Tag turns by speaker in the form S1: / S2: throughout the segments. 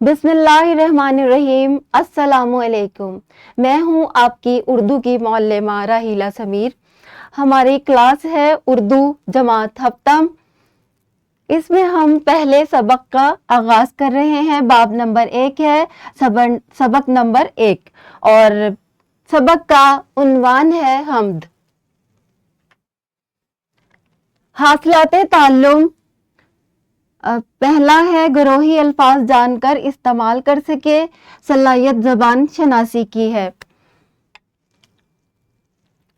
S1: बिस्मिल्लाहिर्रहमानिर्रहीम। अस्सलामुअलैकुम। मैं हूँ आपकी उर्दू की मौल्लिमा राहीला समीर। हमारी क्लास है उर्दू जमात हफ्तम। इसमें हम पहले सबक का आगाज कर रहे हैं। बाब नंबर 1 है, सबक नंबर 1 और सबक का उन्वान है हम्द। हासिलाते ताल्लुम पहला है गरोही अल्फाज जानकर इस्तेमाल कर सके, सलाहियत ज़बान शनासी की है।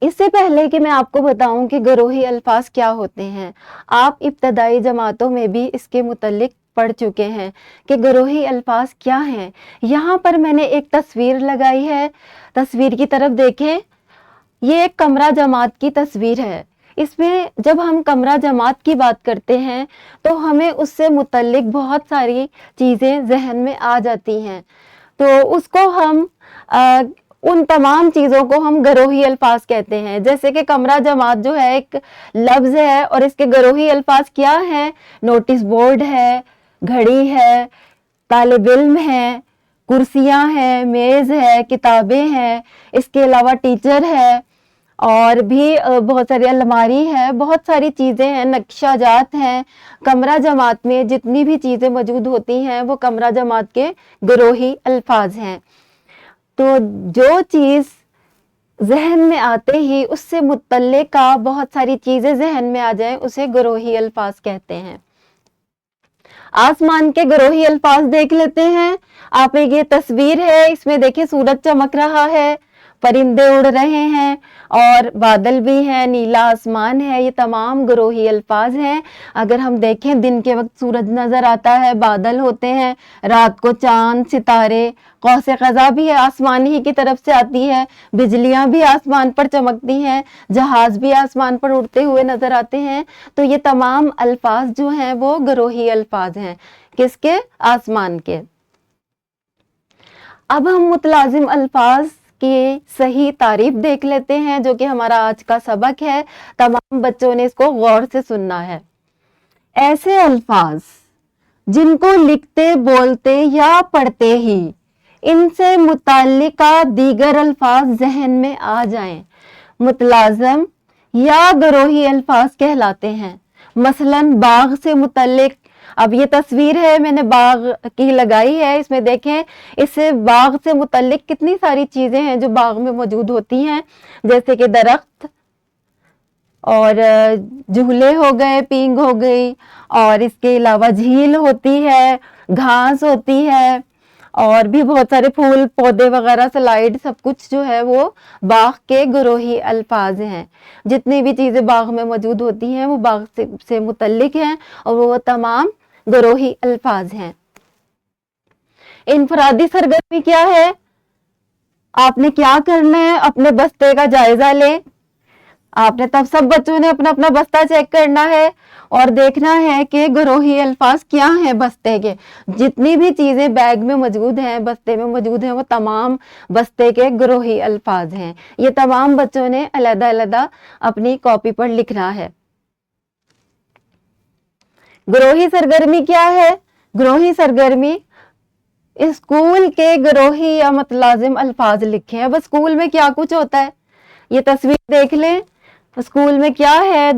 S1: इससे पहले कि मैं आपको बताऊं कि गरोही अल्फाज क्या होते हैं, आप इब्तदाई जमातों में भी इसके मुतल्लिक पढ़ चुके हैं कि गरोही अल्फाज क्या हैं। यहाँ पर मैंने एक तस्वीर लगाई है, तस्वीर की तरफ देखें। ये एक कमरा जमात की तस्वीर है। इसमें जब हम कमरा जमात की बात करते हैं तो हमें उससे मुतल्लिक बहुत सारी चीज़ें जहन में आ जाती हैं, तो उसको हम उन तमाम चीज़ों को हम गरोही अल्फाज कहते हैं। जैसे कि कमरा जमात जो है एक लफ्ज़ है और इसके गरोही अल्फाज क्या हैं? नोटिस बोर्ड है, घड़ी है, तालिब इल्म है, कुर्सियाँ हैं, मेज़ है, किताबें हैं, इसके अलावा टीचर है और भी बहुत सारी अलमारी है, बहुत सारी चीज़ें हैं, नक्शा जात हैं। कमरा जमात में जितनी भी चीज़ें मौजूद होती हैं वो कमरा जमात के गरोही अल्फाज हैं। तो जो चीज़ जहन में आते ही उससे मुतल्लिका बहुत सारी चीज़ें जहन में आ जाएं उसे गरोही अल्फाज कहते हैं। आसमान के गरोही अल्फाज देख लेते हैं। आप एक ये तस्वीर है, इसमें देखिए सूरज चमक रहा है, परिंदे उड़ रहे हैं और बादल भी हैं, नीला आसमान है। ये तमाम गरोही अल्फाज हैं। अगर हम देखें दिन के वक्त सूरज नजर आता है, बादल होते हैं, रात को चांद, सितारे, कौसे क़ज़ा भी है आसमान ही की तरफ से आती है, बिजलियां भी आसमान पर चमकती हैं, जहाज भी आसमान पर उड़ते हुए नजर आते हैं। तो ये तमाम अल्फाज जो हैं वो गरोही अल्फाज हैं। किसके? आसमान के। अब हम मुतलाजिम अल्फाज की सही तारीफ देख लेते हैं, जो कि हमारा आज का सबक है। तमाम बच्चों ने इसको गौर से सुनना है। ऐसे अल्फाज जिनको लिखते, बोलते या पढ़ते ही इनसे मुताल्लिका दीगर अल्फाज जहन में आ जाएं, मुतलाजिम या गरोही अल्फाज कहलाते हैं। मसलन बाग से मुतल्लिक, अब ये तस्वीर है मैंने बाग की लगाई है, इसमें देखें इससे बाग से मुतल्लिक कितनी सारी चीजें हैं जो बाग में मौजूद होती हैं, जैसे कि दरख्त और झूले हो गए, पींग हो गई, और इसके अलावा झील होती है, घास होती है और भी बहुत सारे फूल पौधे वगैरह, स्लाइड, सब कुछ जो है वो बाग के गरोही अल्फाज हैं। जितनी भी चीजें बाग में मौजूद होती हैं वो बाग से मुतल्लिक हैं और वो तमाम गरोही अल्फाज हैं। इनफरादी सरगर्मी क्या है? आपने क्या करना है? अपने बस्ते का जायजा ले। आपने तब सब बच्चों ने अपना अपना बस्ता चेक करना है और देखना है कि गरोही अल्फाज क्या हैं बस्ते के। जितनी भी चीजें बैग में मौजूद हैं, बस्ते में मौजूद हैं, वो तमाम बस्ते के गरोही अल्फाज हैं। ये तमाम बच्चों ने अलग अलग अपनी कॉपी पर लिखना है। गरोही सरगर्मी क्या है? गरोही सरगर्मी स्कूल के गरोही या मुतलाजिम अल्फाज लिखे हैं। अब स्कूल में क्या कुछ होता है ये तस्वीर देख लें। स्कूल में क्या है?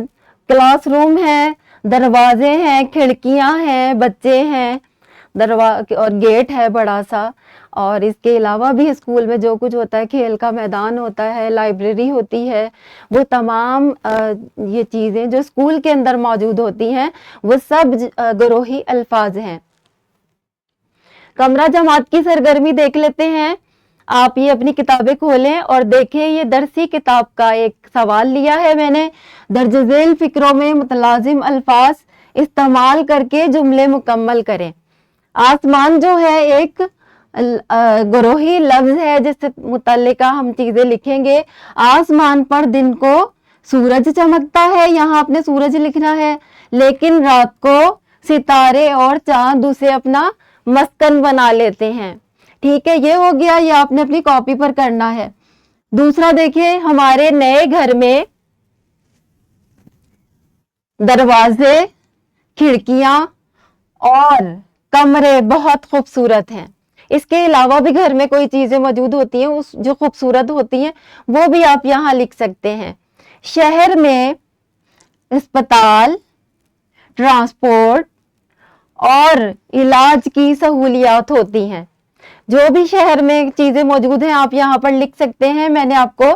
S1: क्लासरूम है, दरवाजे हैं, खिड़कियां हैं, बच्चे हैं, दरवाजा और गेट है बड़ा सा, और इसके अलावा भी स्कूल में जो कुछ होता है, खेल का मैदान होता है, लाइब्रेरी होती है, वो तमाम ये चीज़ें जो स्कूल के अंदर मौजूद होती हैं वो सब गरोही अल्फाज हैं। कमरा जमात की सरगर्मी देख लेते हैं। आप ये अपनी किताबें खोलें और देखें, ये दरसी किताब का एक सवाल लिया है मैंने। दर्ज झेल फिक्रों में मुतलाजिम अल्फाज इस्तेमाल करके जुमले मुकम्मल करें। आसमान जो है एक गरोही लफ्ज है जिससे मुतल्लिका हम चीजें लिखेंगे। आसमान पर दिन को सूरज चमकता है, यहाँ आपने सूरज लिखना है, लेकिन रात को सितारे और चांद उसे अपना मस्कन बना लेते हैं। ठीक है, ये हो गया, ये आपने अपनी कॉपी पर करना है। दूसरा देखिए, हमारे नए घर में दरवाजे, खिड़कियां और कमरे बहुत खूबसूरत हैं। इसके अलावा भी घर में कोई चीजें मौजूद होती हैं उस जो खूबसूरत होती हैं वो भी आप यहाँ लिख सकते हैं। शहर में अस्पताल, ट्रांसपोर्ट और इलाज की सहूलियात होती हैं। जो भी शहर में चीजें मौजूद हैं आप यहाँ पर लिख सकते हैं। मैंने आपको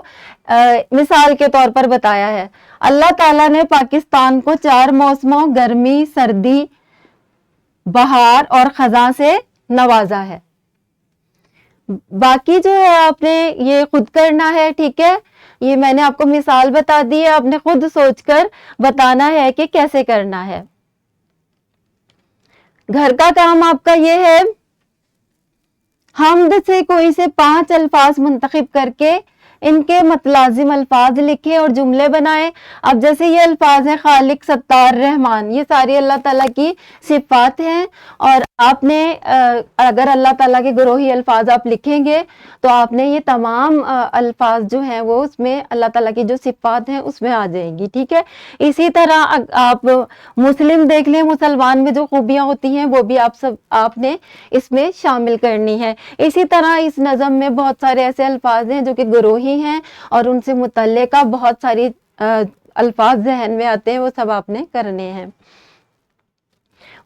S1: मिसाल के तौर पर बताया है। अल्लाह ताला ने पाकिस्तान को 4 मौसमों गर्मी, सर्दी, बहार और खज़ां से नवाजा है। बाकी जो है आपने ये खुद करना है, ठीक है। ये मैंने आपको मिसाल बता दी है, आपने खुद सोचकर बताना है कि कैसे करना है। घर का काम आपका ये है, हमद से कोई से 5 अल्फाज मुंतखब करके इनके मतलाजिम अल्फाज लिखे और जुमले बनाए। अब जैसे ये अल्फाज हैं खालिक, सत्तार, रहमान, ये सारी अल्लाह ताला की सिफात हैं। और आपने अगर अल्लाह ताला के गुरोही अल्फाज आप लिखेंगे तो आपने ये तमाम अल्फाज जो हैं वो उसमें अल्लाह ताला की जो सिफात हैं उसमें आ जाएंगी, ठीक है। इसी तरह आप मुस्लिम देख लें, मुसलमान में जो खूबियाँ होती हैं वो भी आपने इसमें शामिल करनी है। इसी तरह इस नज़म में बहुत सारे ऐसे अल्फाज हैं जो कि गुरोही हैं और उनसे मुतल्लिका बहुत सारी अल्फाज ज़हन में आते हैं, वो सब आपने करने हैं।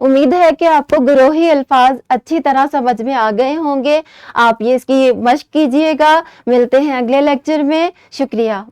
S1: उम्मीद है कि आपको गुरोही अल्फाज अच्छी तरह समझ में आ गए होंगे। आप ये इसकी मश्क कीजिएगा। मिलते हैं अगले लेक्चर में। शुक्रिया।